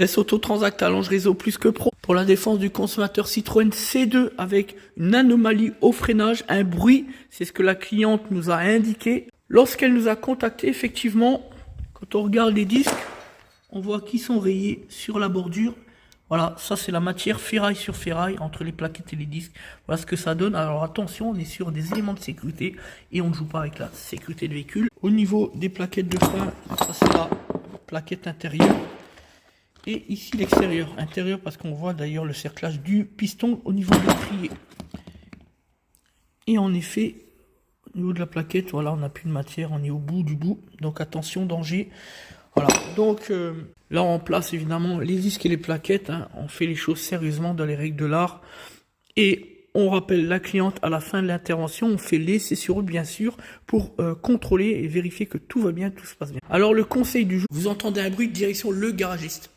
Des Autotransact allonge réseau plus que pro. Pour la défense du consommateur, Citroën C2 avec une anomalie au freinage, un bruit, c'est ce que la cliente nous a indiqué. Lorsqu'elle nous a contacté, effectivement, quand on regarde les disques, on voit qu'ils sont rayés sur la bordure. Voilà, ça c'est la matière ferraille sur ferraille entre les plaquettes et les disques. Voilà ce que ça donne. Alors attention, on est sur des éléments de sécurité et on ne joue pas avec la sécurité de véhicule. Au niveau des plaquettes de frein, ça c'est la plaquette intérieure. Et ici l'extérieur, intérieur parce qu'on voit d'ailleurs le cerclage du piston au niveau de l'étrier. Et en effet, au niveau de la plaquette, voilà, on n'a plus de matière, on est au bout du bout. Donc attention, danger. Voilà, donc là on place évidemment les disques et les plaquettes, hein. On fait les choses sérieusement dans les règles de l'art. Et on rappelle la cliente à la fin de l'intervention, on fait l'essai sur route bien sûr pour contrôler et vérifier que tout va bien, tout se passe bien. Alors le conseil du jour, vous entendez un bruit, direction le garagiste.